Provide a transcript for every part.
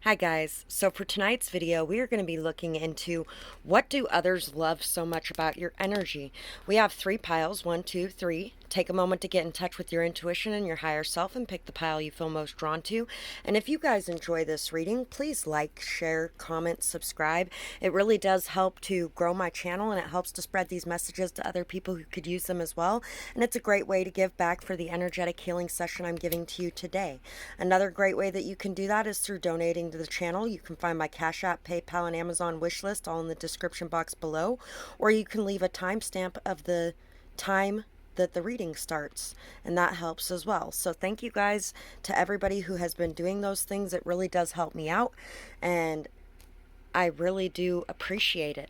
Hi guys, so for tonight's video we are going to be looking into what do others love so much about your energy. We have 3 piles, 1, 2, 3. Take a moment to get in touch with your intuition and your higher self and pick the pile you feel most drawn to. And if you guys enjoy this reading, please like, share, comment, subscribe. It really does help to grow my channel and it helps to spread these messages to other people who could use them as well. And it's a great way to give back for the energetic healing session I'm giving to you today. Another great way that you can do that is through donating to the channel. You can find my Cash App, PayPal, and Amazon wish list all in the description box below, or you can leave a timestamp of the time that the reading starts, and that helps as well. So thank you guys to everybody who has been doing those things. It really does help me out, and I really do appreciate it.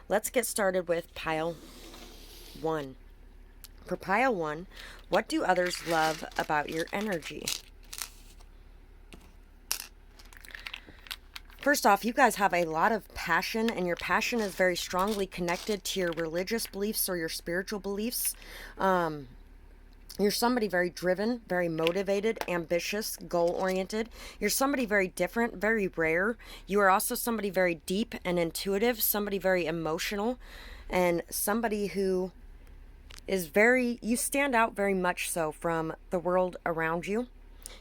Let's get started with pile 1. For pile 1, what do others love about your energy? First off, you guys have a lot of passion, and your passion is very strongly connected to your religious beliefs or your spiritual beliefs. You're somebody very driven, very motivated, ambitious, goal-oriented. You're somebody very different, very rare. You are also somebody very deep and intuitive, somebody very emotional, and somebody who is you stand out very much so from the world around you.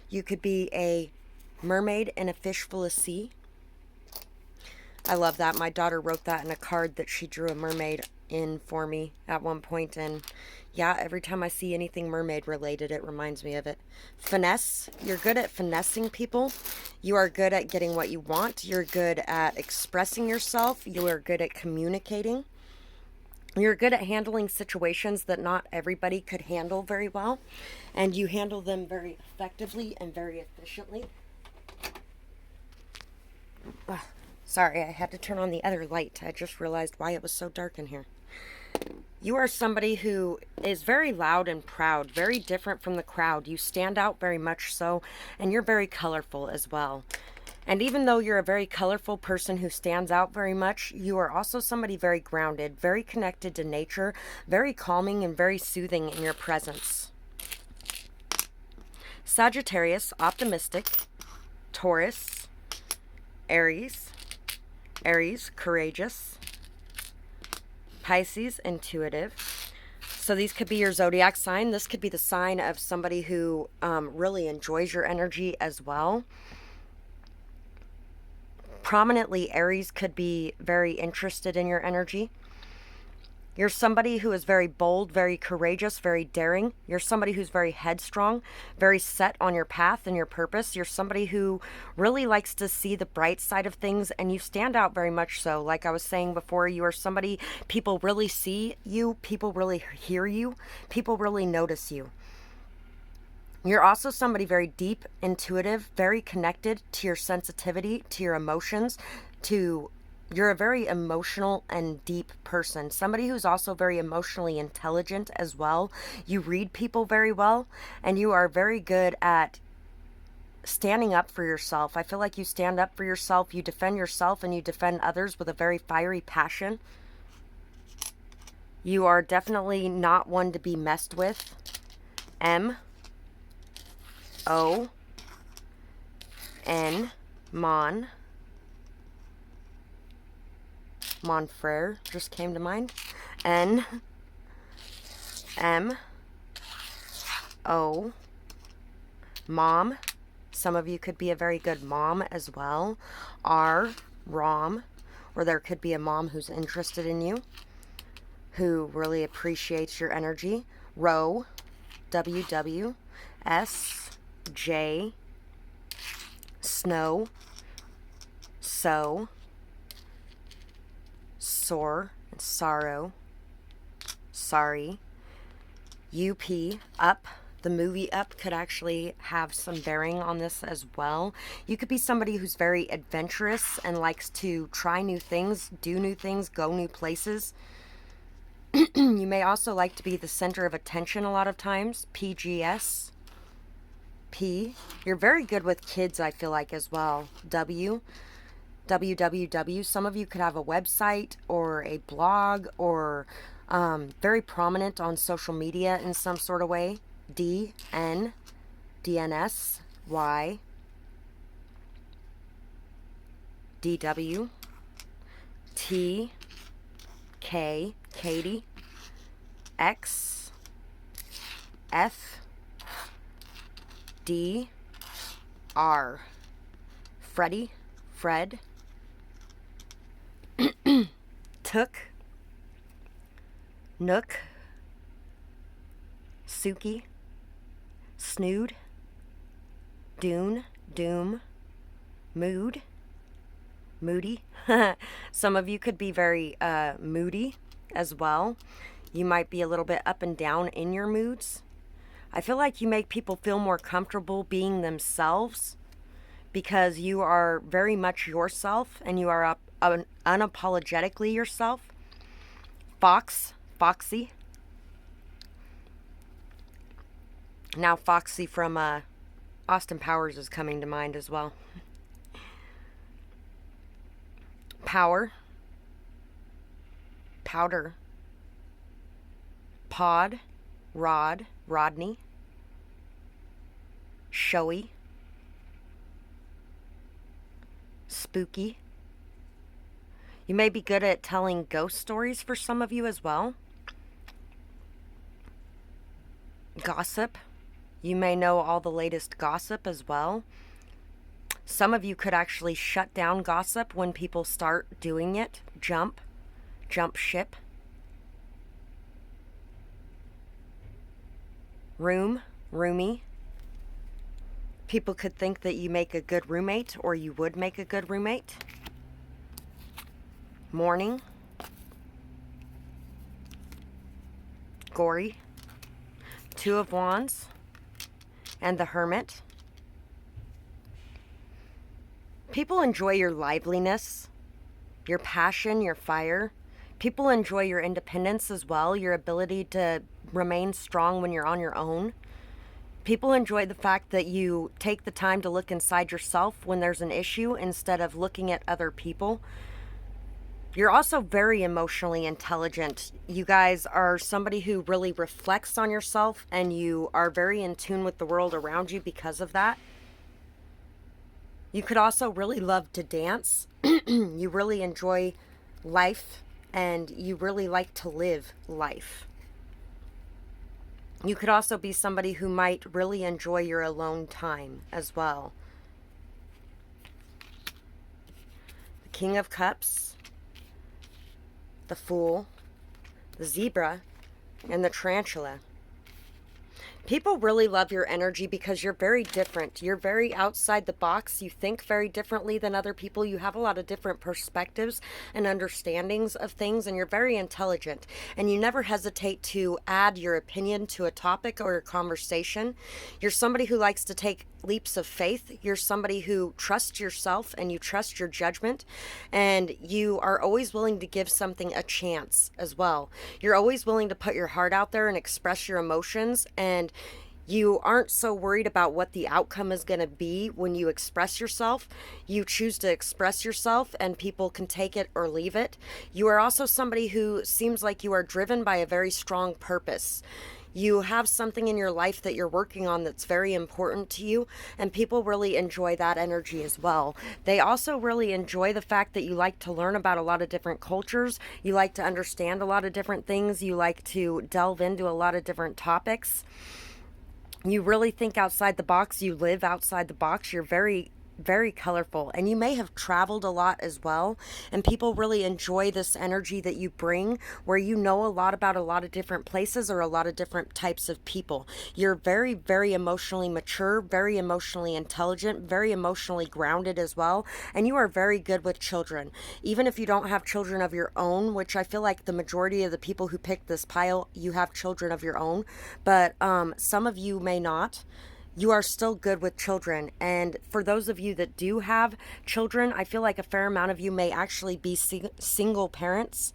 You could be a mermaid in a fish full of sea. I love that. My daughter wrote that in a card that she drew a mermaid in for me at one point, and yeah, every time I see anything mermaid related, it reminds me of it. Finesse. You're good at finessing people. You are good at getting what you want. You're good at expressing yourself. You are good at communicating. You're good at handling situations that not everybody could handle very well, and you handle them very effectively and very efficiently. Ugh. Sorry, I had to turn on the other light. I just realized why it was so dark in here. You are somebody who is very loud and proud, very different from the crowd. You stand out very much so, and you're very colorful as well. And even though you're a very colorful person who stands out very much, you are also somebody very grounded, very connected to nature, very calming and very soothing in your presence. Sagittarius, optimistic. Taurus, Aries, courageous. Pisces, intuitive. So these could be your zodiac sign. This could be the sign of somebody who really enjoys your energy as well. Prominently, Aries could be very interested in your energy. You're somebody who is very bold, very courageous, very daring. You're somebody who's very headstrong, very set on your path and your purpose. You're somebody who really likes to see the bright side of things, and you stand out very much so. Like I was saying before, you are somebody, people really see you, people really hear you, people really notice you. You're also somebody very deep, intuitive, very connected to your sensitivity, to your emotions, you're a very emotional and deep person. Somebody who's also very emotionally intelligent as well. You read people very well, and you are very good at standing up for yourself. I feel like you stand up for yourself, you defend yourself, and you defend others with a very fiery passion. You are definitely not one to be messed with. M-O-N, Monfrere just came to mind. N-M-O, mom. Some of you could be a very good mom as well. R, Rom, or there could be a mom who's interested in you, who really appreciates your energy. Row, W-W, S-J, snow, so, sore, and sorrow, sorry. UP, Up. The movie Up could actually have some bearing on this as well. You could be somebody who's very adventurous and likes to try new things, do new things, go new places. You may also like to be the center of attention a lot of times. PGS. P. You're very good with kids, I feel like, as well. W. www. Some of you could have a website or a blog or very prominent on social media in some sort of way. DNS, Y. DW, T, K, Katie, X, F, D, R, Freddie, Fred, Took, Nook, Suki, Snood, Dune, Doom, Mood, Moody. Some of you could be very moody as well. You might be a little bit up and down in your moods. I feel like you make people feel more comfortable being themselves because you are very much yourself and you are unapologetically yourself. Fox, Foxy. Now Foxy from Austin Powers is coming to mind as well. Power, Powder, Pod, Rod, Rodney, Showy, Spooky. You may be good at telling ghost stories for some of you as well. Gossip. You may know all the latest gossip as well. Some of you could actually shut down gossip when people start doing it. Jump ship. Roomie. People could think that you make a good roommate or you would make a good roommate. Morning. Gory. Two of Wands. And the Hermit. People enjoy your liveliness, your passion, your fire. People enjoy your independence as well, your ability to remain strong when you're on your own. People enjoy the fact that you take the time to look inside yourself when there's an issue instead of looking at other people. You're also very emotionally intelligent. You guys are somebody who really reflects on yourself and you are very in tune with the world around you because of that. You could also really love to dance. You really enjoy life and you really like to live life. You could also be somebody who might really enjoy your alone time as well. The King of Cups, the Fool, the Zebra, and the Tarantula. People really love your energy because you're very different. You're very outside the box. You think very differently than other people. You have a lot of different perspectives and understandings of things, and you're very intelligent. And you never hesitate to add your opinion to a topic or a conversation. You're somebody who likes to take leaps of faith. You're somebody who trusts yourself and you trust your judgment, and you are always willing to give something a chance as well. You're always willing to put your heart out there and express your emotions, and you aren't so worried about what the outcome is going to be when you express yourself. You choose to express yourself and people can take it or leave it. You are also somebody who seems like you are driven by a very strong purpose. You have something in your life that you're working on that's very important to you, and people really enjoy that energy as well. They also really enjoy the fact that you like to learn about a lot of different cultures. You like to understand a lot of different things. You like to delve into a lot of different topics. You really think outside the box. You live outside the box. You're very colorful, and you may have traveled a lot as well, and people really enjoy this energy that you bring, where you know a lot about a lot of different places or a lot of different types of people. You're very emotionally mature, very emotionally intelligent, very emotionally grounded as well, and you are very good with children. Even if you don't have children of your own, which I feel like the majority of the people who pick this pile, you have children of your own, but some of you may not. You are still good with children. And for those of you that do have children, I feel like a fair amount of you may actually be single parents,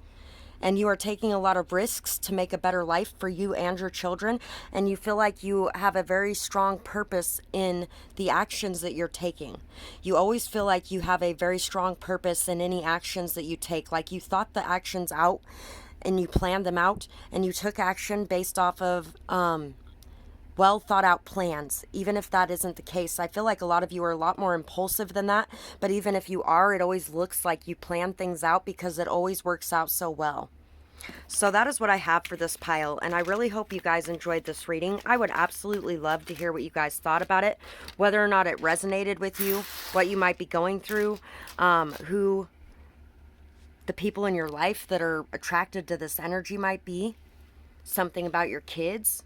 and you are taking a lot of risks to make a better life for you and your children, and you feel like you have a very strong purpose in the actions that you're taking. You always feel like you have a very strong purpose in any actions that you take, like you thought the actions out and you planned them out and you took action based off of well thought out plans. Even if that isn't the case, I feel like a lot of you are a lot more impulsive than that. But even if you are, it always looks like you plan things out because it always works out so well. So that is what I have for this pile, and I really hope you guys enjoyed this reading. I would absolutely love to hear what you guys thought about it, whether or not it resonated with you, what you might be going through, who the people in your life that are attracted to this energy might be, something about your kids.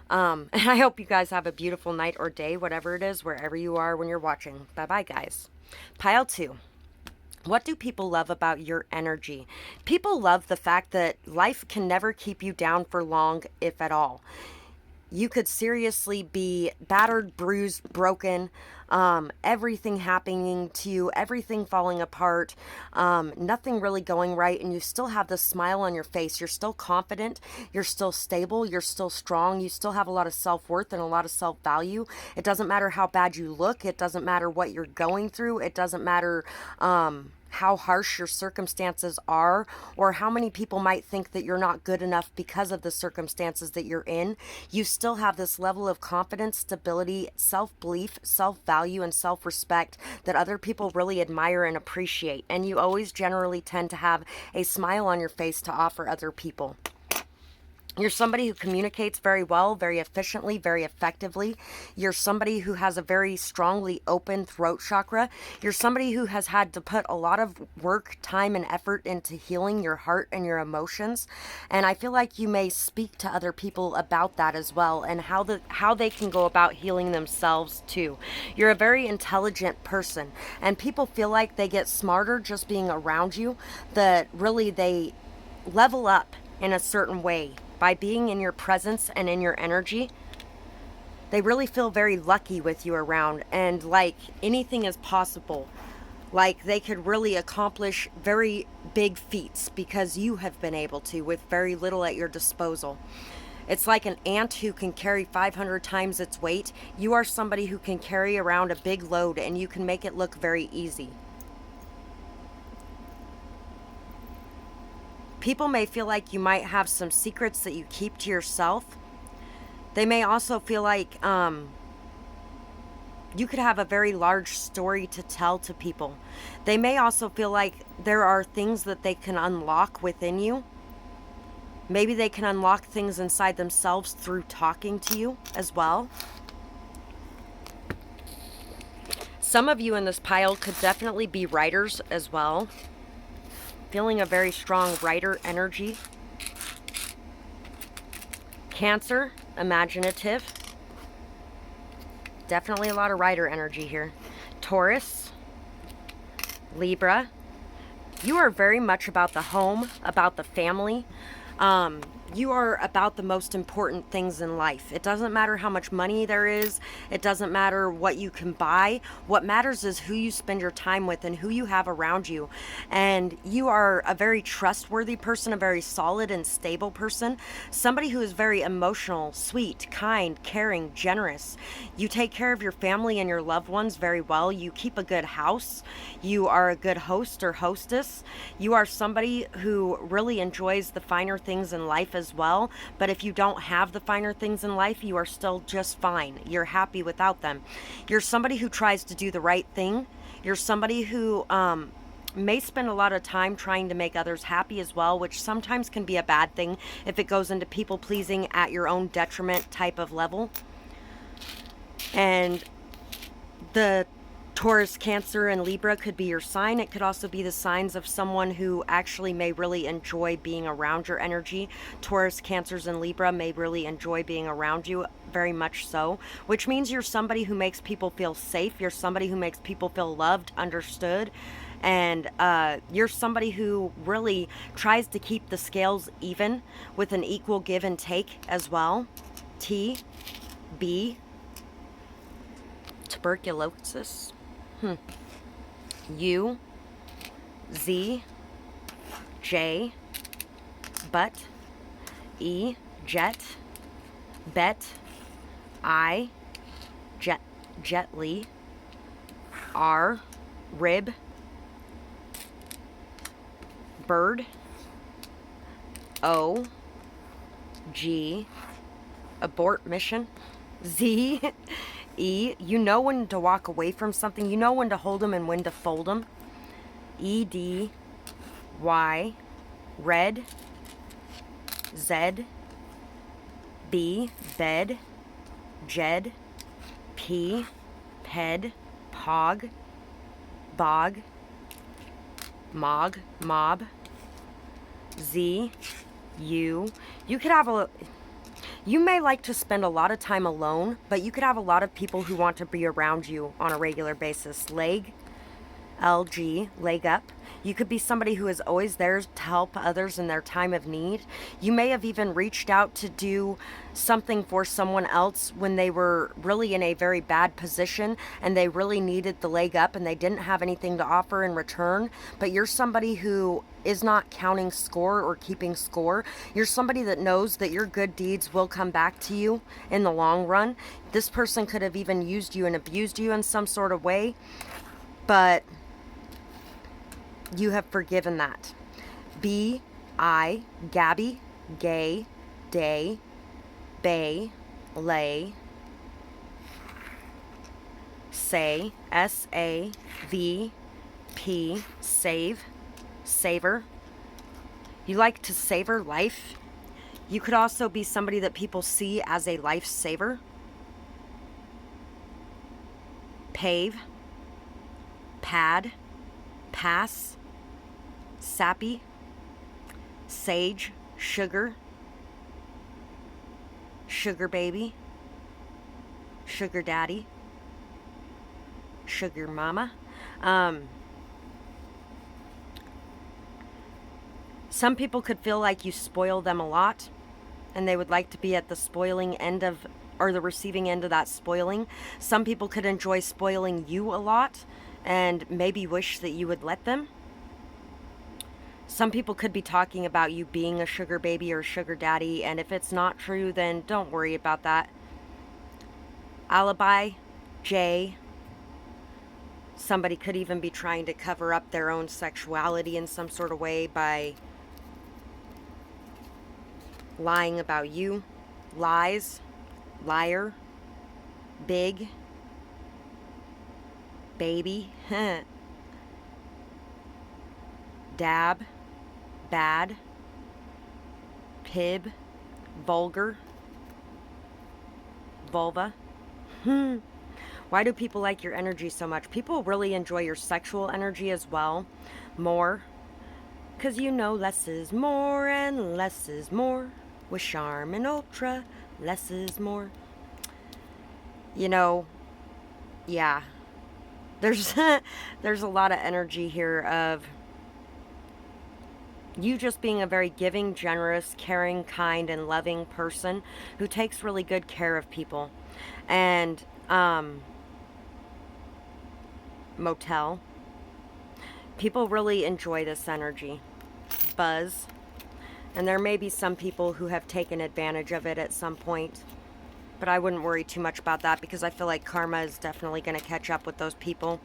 And I hope you guys have a beautiful night or day, whatever it is, wherever you are when you're watching. Bye-bye, guys. Pile 2. What do people love about your energy? People love the fact that life can never keep you down for long, if at all. You could seriously be battered, bruised, broken, everything happening to you, everything falling apart, nothing really going right, and you still have this smile on your face. You're still confident, you're still stable, you're still strong, you still have a lot of self-worth and a lot of self-value. It doesn't matter how bad you look, it doesn't matter what you're going through, it doesn't matter how harsh your circumstances are, or how many people might think that you're not good enough because of the circumstances that you're in. You still have this level of confidence, stability, self-belief, self-value, and self-respect that other people really admire and appreciate. And you always generally tend to have a smile on your face to offer other people. You're somebody who communicates very well, very efficiently, very effectively. You're somebody who has a very strongly open throat chakra. You're somebody who has had to put a lot of work, time, and effort into healing your heart and your emotions. And I feel like you may speak to other people about that as well, and how they can go about healing themselves too. You're a very intelligent person, and people feel like they get smarter just being around you, that really they level up in a certain way by being in your presence and in your energy. They really feel very lucky with you around, and like anything is possible. Like they could really accomplish very big feats because you have been able to with very little at your disposal. It's like an ant who can carry 500 times its weight. You are somebody who can carry around a big load, and you can make it look very easy. People may feel like you might have some secrets that you keep to yourself. They may also feel like you could have a very large story to tell to people. They may also feel like there are things that they can unlock within you. Maybe they can unlock things inside themselves through talking to you as well. Some of you in this pile could definitely be writers as well. Feeling a very strong writer energy. Cancer, imaginative. Definitely a lot of writer energy here. Taurus, Libra. You are very much about the home, about the family. You are about the most important things in life. It doesn't matter how much money there is. It doesn't matter what you can buy. What matters is who you spend your time with and who you have around you. And you are a very trustworthy person, a very solid and stable person, somebody who is very emotional, sweet, kind, caring, generous. You take care of your family and your loved ones very well. You keep a good house. You are a good host or hostess. You are somebody who really enjoys the finer things in life as well, but if you don't have the finer things in life, you are still just fine. You're happy without them. You're somebody who tries to do the right thing. You're somebody who may spend a lot of time trying to make others happy as well, which sometimes can be a bad thing if it goes into people pleasing at your own detriment type of level. And the Taurus, Cancer, and Libra could be your sign. It could also be the signs of someone who actually may really enjoy being around your energy. Taurus, Cancers, and Libra may really enjoy being around you, very much so, which means you're somebody who makes people feel safe. You're somebody who makes people feel loved, understood, and you're somebody who really tries to keep the scales even with an equal give and take as well. T, B, tuberculosis. U, Z, J, butt, E, jet, bet, I, gently, R, rib, bird, O, G, abort mission, Z, E, you know when to walk away from something. You know when to hold them and when to fold them. E, D, Y, red, Z, B, bed, Jed, P, ped, pog, bog, mog, mob, Z, you. You could have a... You may like to spend a lot of time alone, but you could have a lot of people who want to be around you on a regular basis. Leg, LG, leg up. You could be somebody who is always there to help others in their time of need. You may have even reached out to do something for someone else when they were really in a very bad position and they really needed the leg up and they didn't have anything to offer in return. But you're somebody who is not counting score or keeping score. You're somebody that knows that your good deeds will come back to you in the long run. This person could have even used you and abused you in some sort of way, but you have forgiven that. B, I, Gabby, gay, day, bay, lay, say, S-A-V, P, save, savor. You like to savor life. You could also be somebody that people see as a lifesaver. Pave, pad, pass, sappy, sage, sugar, sugar baby, sugar daddy, sugar mama. Some people could feel like you spoil them a lot and they would like to be at the spoiling end of, or the receiving end of that spoiling. Some people could enjoy spoiling you a lot and maybe wish that you would let them. Some people could be talking about you being a sugar baby or a sugar daddy, and if it's not true, then don't worry about that. Alibi, J. Somebody could even be trying to cover up their own sexuality in some sort of way by lying about you. Lies, liar, big, baby, dab, bad, pib, vulgar, vulva. Why do people like your energy so much? People really enjoy your sexual energy as well, more, because you know less is more and less is more. With charm and ultra, less is more. You know, yeah. There's there's a lot of energy here of you just being a very giving, generous, caring, kind, and loving person who takes really good care of people. And motel. People really enjoy this energy. Buzz. And there may be some people who have taken advantage of it at some point. But I wouldn't worry too much about that because I feel like karma is definitely going to catch up with those people.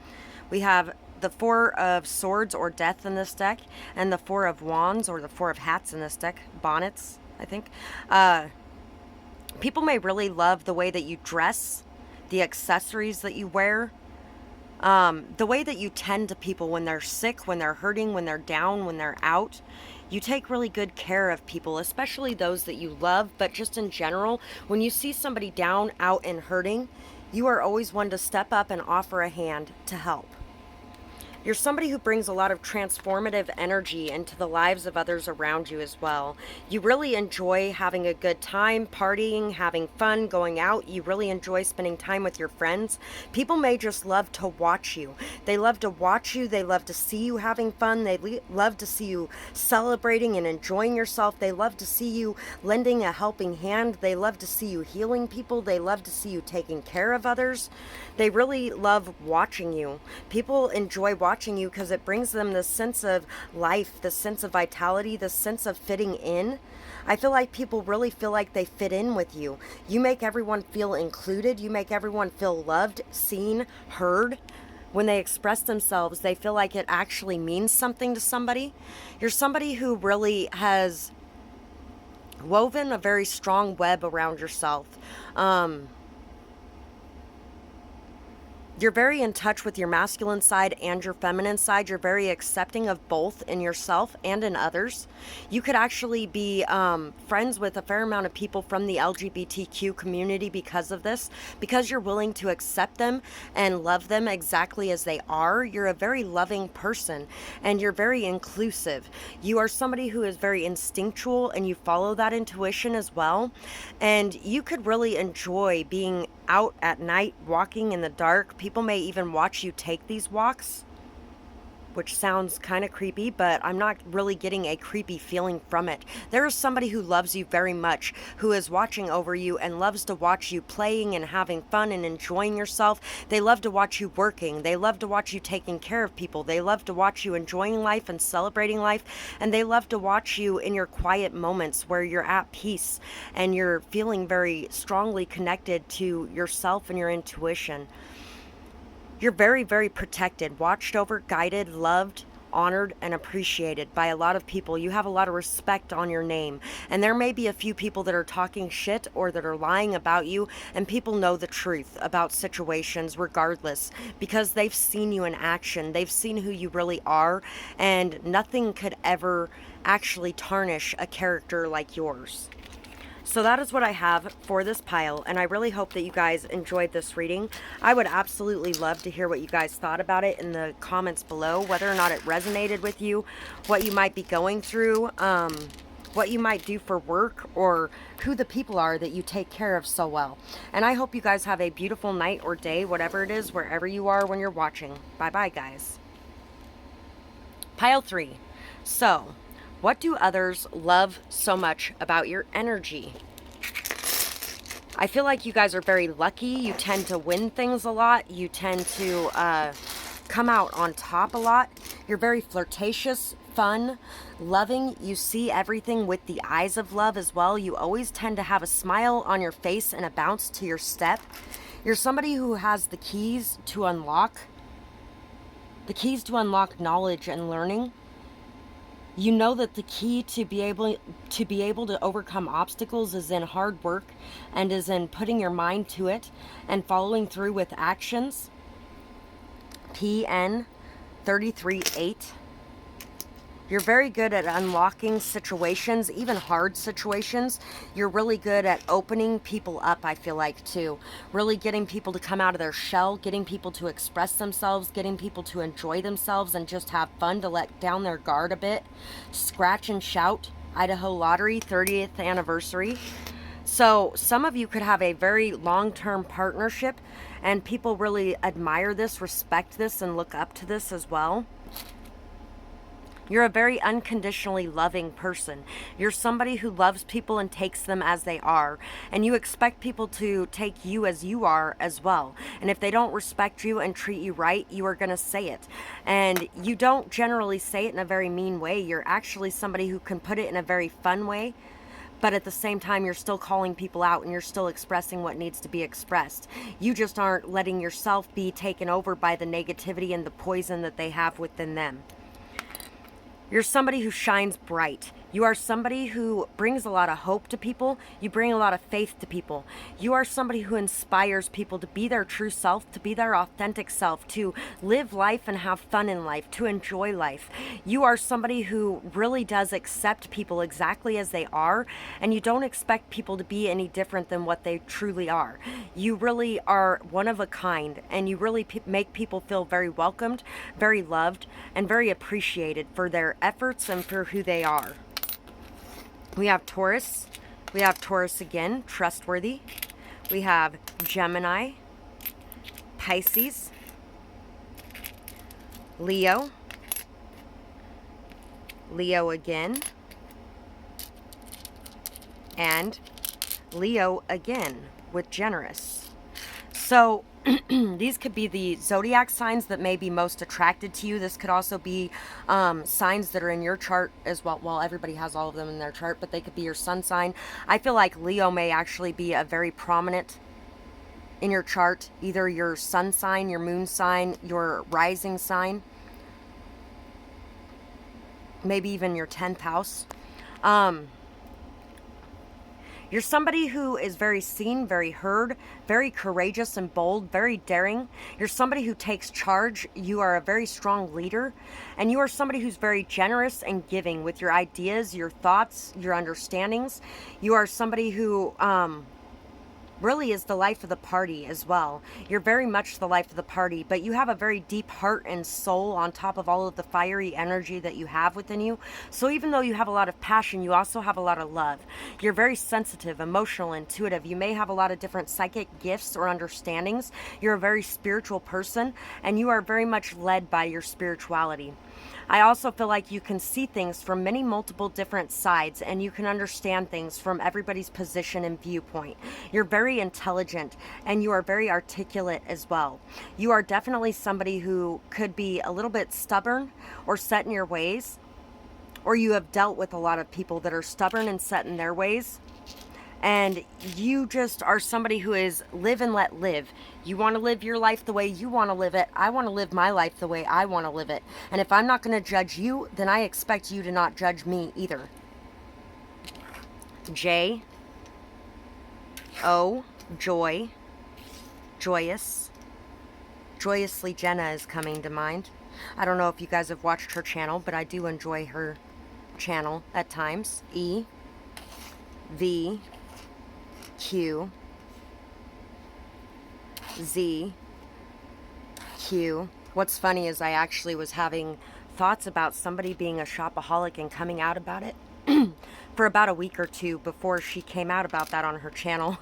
We have the Four of Swords or Death in this deck, and the Four of Wands or the Four of Hats in this deck. Bonnets, I think. People may really love the way that you dress, the accessories that you wear, the way that you tend to people when they're sick, when they're hurting, when they're down, when they're out. You take really good care of people, especially those that you love, but just in general, when you see somebody down, out, and hurting, you are always one to step up and offer a hand to help. You're somebody who brings a lot of transformative energy into the lives of others around you as well. You really enjoy having a good time, partying, having fun, going out. You really enjoy spending time with your friends. People may just love to watch you. They love to watch you. They love to see you having fun. They love to see you celebrating and enjoying yourself. They love to see you lending a helping hand. They love to see you healing people. They love to see you taking care of others. They really love watching you. People enjoy watching you because it brings them this sense of life, this sense of vitality, this sense of fitting in. I feel like people really feel like they fit in with you. You make everyone feel included. You make everyone feel loved, seen, heard. When they express themselves, they feel like it actually means something to somebody. You're somebody who really has woven a very strong web around yourself. You're very in touch with your masculine side and your feminine side. You're very accepting of both in yourself and in others. You could actually be friends with a fair amount of people from the LGBTQ community because of this, because you're willing to accept them and love them exactly as they are. You're a very loving person and you're very inclusive. You are somebody who is very instinctual and you follow that intuition as well. And you could really enjoy being out at night, walking in the dark. People may even watch you take these walks, which sounds kind of creepy, but I'm not really getting a creepy feeling from it. There is somebody who loves you very much, who is watching over you and loves to watch you playing and having fun and enjoying yourself. They love to watch you working. They love to watch you taking care of people. They love to watch you enjoying life and celebrating life. And they love to watch you in your quiet moments where you're at peace and you're feeling very strongly connected to yourself and your intuition. You're very, very protected, watched over, guided, loved, honored, and appreciated by a lot of people. You have a lot of respect on your name. And there may be a few people that are talking shit or that are lying about you, and people know the truth about situations regardless, because they've seen you in action. They've seen who you really are, and nothing could ever actually tarnish a character like yours. So that is what I have for this pile, and I really hope that you guys enjoyed this reading. I would absolutely love to hear what you guys thought about it in the comments below, whether or not it resonated with you, what you might be going through, what you might do for work, or who the people are that you take care of so well. And I hope you guys have a beautiful night or day, whatever it is, wherever you are when you're watching. Bye-bye, guys. Pile 3. So, what do others love so much about your energy? I feel like you guys are very lucky. You tend to win things a lot. You tend to come out on top a lot. You're very flirtatious, fun, loving. You see everything with the eyes of love as well. You always tend to have a smile on your face and a bounce to your step. You're somebody who has the keys to unlock knowledge and learning. You know that the key to be able to overcome obstacles is in hard work and is in putting your mind to it and following through with actions. PN 33-8. You're very good at unlocking situations, even hard situations. You're really good at opening people up, I feel like, too. Really getting people to come out of their shell, getting people to express themselves, getting people to enjoy themselves and just have fun, to let down their guard a bit. Scratch and Shout, Idaho Lottery, 30th anniversary. So some of you could have a very long-term partnership, and people really admire this, respect this, and look up to this as well. You're a very unconditionally loving person. You're somebody who loves people and takes them as they are. And you expect people to take you as you are as well. And if they don't respect you and treat you right, you are going to say it. And you don't generally say it in a very mean way. You're actually somebody who can put it in a very fun way. But at the same time, you're still calling people out and you're still expressing what needs to be expressed. You just aren't letting yourself be taken over by the negativity and the poison that they have within them. You're somebody who shines bright. You are somebody who brings a lot of hope to people. You bring a lot of faith to people. You are somebody who inspires people to be their true self, to be their authentic self, to live life and have fun in life, to enjoy life. You are somebody who really does accept people exactly as they are, and you don't expect people to be any different than what they truly are. You really are one of a kind, and you really make people feel very welcomed, very loved, and very appreciated for their efforts and for who they are. We have Taurus. We have Taurus again, trustworthy. We have Gemini, Pisces, Leo, Leo again, and Leo again with generous. So these could be the zodiac signs that may be most attracted to you. This could also be signs that are in your chart as well. Well, everybody has all of them in their chart, but they could be your sun sign. I feel like Leo may actually be a very prominent in your chart, either your sun sign, your moon sign, your rising sign, maybe even your 10th house. You're somebody who is very seen, very heard, very courageous and bold, very daring. You're somebody who takes charge. You are a very strong leader. And you are somebody who's very generous and giving with your ideas, your thoughts, your understandings. You are somebody who really is the life of the party as well. You're very much the life of the party, but you have a very deep heart and soul on top of all of the fiery energy that you have within you. So even though you have a lot of passion, you also have a lot of love. You're very sensitive, emotional, intuitive. You may have a lot of different psychic gifts or understandings. You're a very spiritual person, and you are very much led by your spirituality. I also feel like you can see things from many multiple different sides, and you can understand things from everybody's position and viewpoint. You're very intelligent, and you are very articulate as well. You are definitely somebody who could be a little bit stubborn or set in your ways, or you have dealt with a lot of people that are stubborn and set in their ways. And you just are somebody who is live and let live. You want to live your life the way you want to live it. I want to live my life the way I want to live it. And if I'm not going to judge you, then I expect you to not judge me either. J, O, joy, joyous. Joyously Jenna is coming to mind. I don't know if you guys have watched her channel, but I do enjoy her channel at times. E, V, Q, Z, Q. What's funny is I actually was having thoughts about somebody being a shopaholic and coming out about it for about a week or two before she came out about that on her channel.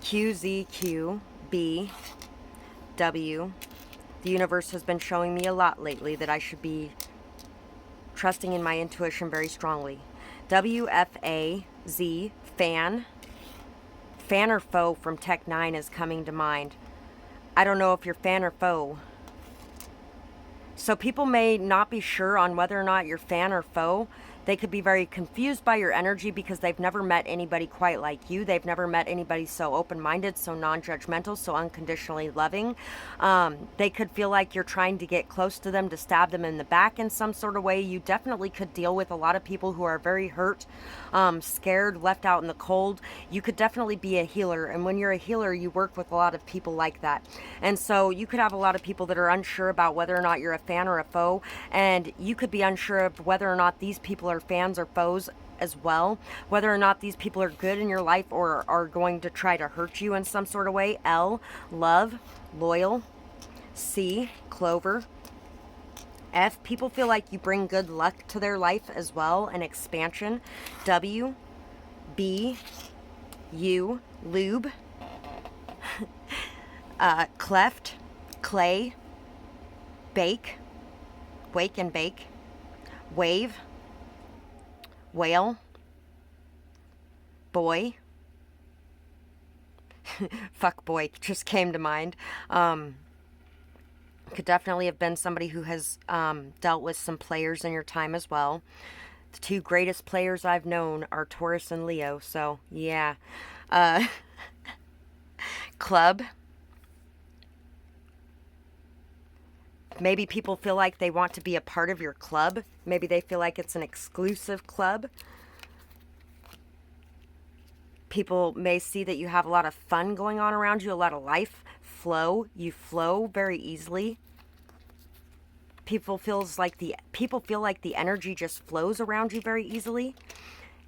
Q, Z, Q, B, W. The universe has been showing me a lot lately that I should be trusting in my intuition very strongly. W, F, A, Z, fan. Fan or foe from Tech 9 is coming to mind. I don't know if you're fan or foe. So people may not be sure on whether or not you're fan or foe. They could be very confused by your energy because they've never met anybody quite like you. They've never met anybody so open-minded, so non-judgmental, so unconditionally loving. They could feel like you're trying to get close to them to stab them in the back in some sort of way. You definitely could deal with a lot of people who are very hurt, scared, left out in the cold. You could definitely be a healer, and when you're a healer, you work with a lot of people like that. And so you could have a lot of people that are unsure about whether or not you're a fan or a foe, and you could be unsure of whether or not these people are fans or foes as well, whether or not these people are good in your life or are going to try to hurt you in some sort of way. L, love, loyal. C, clover. F, people feel like you bring good luck to their life as well, and expansion. W, B, U, lube. Cleft, clay, bake, wake and bake. Wave, whale, boy. Fuck boy just came to mind. Could definitely have been somebody who has dealt with some players in your time as well. The two greatest players I've known are Taurus and Leo, so yeah. Club. Maybe people feel like they want to be a part of your club. Maybe they feel like it's an exclusive club. People may see that you have a lot of fun going on around you, a lot of life flow. You flow very easily. People feel like the energy just flows around you very easily.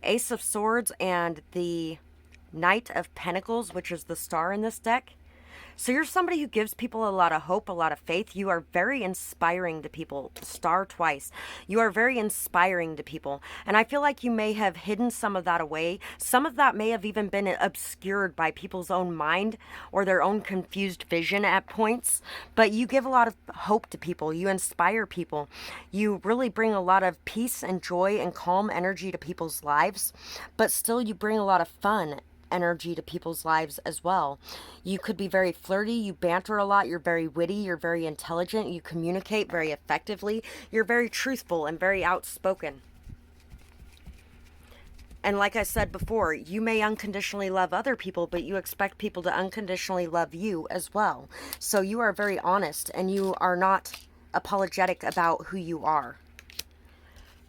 Ace of Swords and the Knight of Pentacles, which is the star in this deck. So you're somebody who gives people a lot of hope, a lot of faith. You are very inspiring to people. Star twice. You are very inspiring to people. And I feel like you may have hidden some of that away. Some of that may have even been obscured by people's own mind or their own confused vision at points. But you give a lot of hope to people. You inspire people. You really bring a lot of peace and joy and calm energy to people's lives. But still you bring a lot of fun energy to people's lives as well. You could be very flirty, you banter a lot, you're very witty, you're very intelligent, you communicate very effectively, you're very truthful and very outspoken. And like I said before, you may unconditionally love other people, but you expect people to unconditionally love you as well. So you are very honest and you are not apologetic about who you are.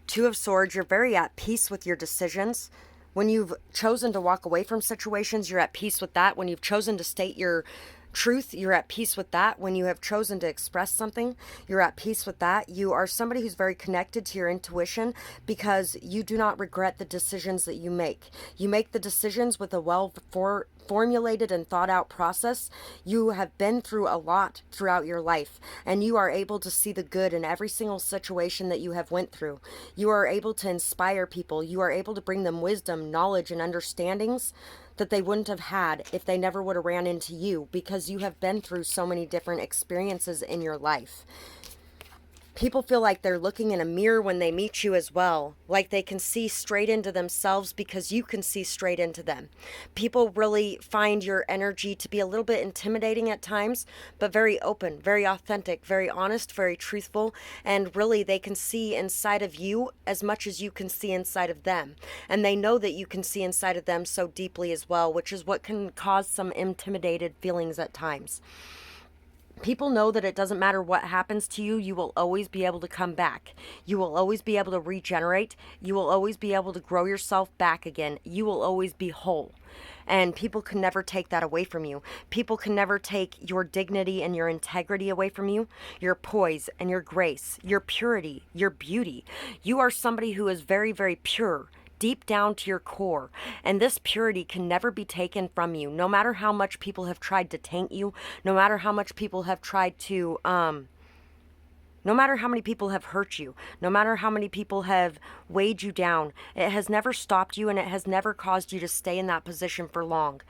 Two of Swords, you're very at peace with your decisions, When you've chosen to walk away from situations, you're at peace with that. When you've chosen to state your truth, you're at peace with that. When you have chosen to express something, you're at peace with that. You are somebody who's very connected to your intuition because you do not regret the decisions that you make. You make the decisions with a formulated and thought out process. You have been through a lot throughout your life, and you are able to see the good in every single situation that you have went through. You are able to inspire people. You are able to bring them wisdom, knowledge, and understandings that they wouldn't have had if they never would have ran into you, because you have been through so many different experiences in your life. People feel like they're looking in a mirror when they meet you as well, like they can see straight into themselves because you can see straight into them. People really find your energy to be a little bit intimidating at times, but very open, very authentic, very honest, very truthful, and really they can see inside of you as much as you can see inside of them. And they know that you can see inside of them so deeply as well, which is what can cause some intimidated feelings at times. People know that it doesn't matter what happens to you, you will always be able to come back. You will always be able to regenerate. You will always be able to grow yourself back again. You will always be whole. And people can never take that away from you. People can never take your dignity and your integrity away from you, your poise and your grace, your purity, your beauty. You are somebody who is very, very pure, deep down to your core, and this purity can never be taken from you, no matter how much people have tried to taint you, no matter how much people have tried to no matter how many people have hurt you, no matter how many people have weighed you down, it has never stopped you, and it has never caused you to stay in that position for long.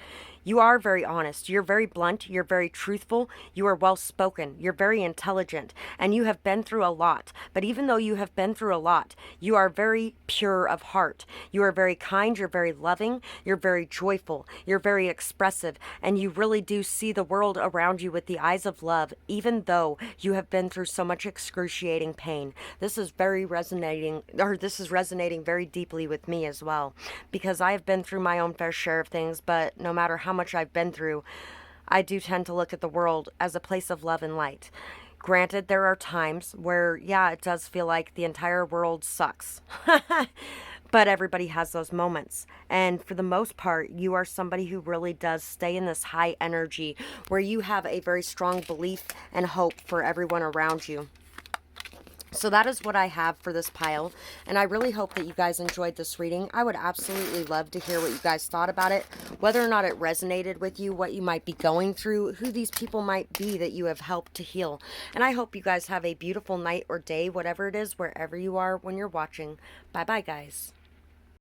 You are very honest. You're very blunt. You're very truthful. You are well spoken. You're very intelligent. And you have been through a lot. But even though you have been through a lot, you are very pure of heart. You are very kind. You're very loving. You're very joyful. You're very expressive. And you really do see the world around you with the eyes of love, even though you have been through so much excruciating pain. This is resonating very deeply with me as well, because I have been through my own fair share of things, but no matter how much I've been through, I do tend to look at the world as a place of love and light. Granted, there are times where, yeah, it does feel like the entire world sucks. But everybody has those moments. And for the most part, you are somebody who really does stay in this high energy where you have a very strong belief and hope for everyone around you. So that is what I have for this pile, and I really hope that you guys enjoyed this reading. I would absolutely love to hear what you guys thought about it, whether or not it resonated with you, what you might be going through, who these people might be that you have helped to heal. And I hope you guys have a beautiful night or day, whatever it is, wherever you are when you're watching. Bye-bye, guys.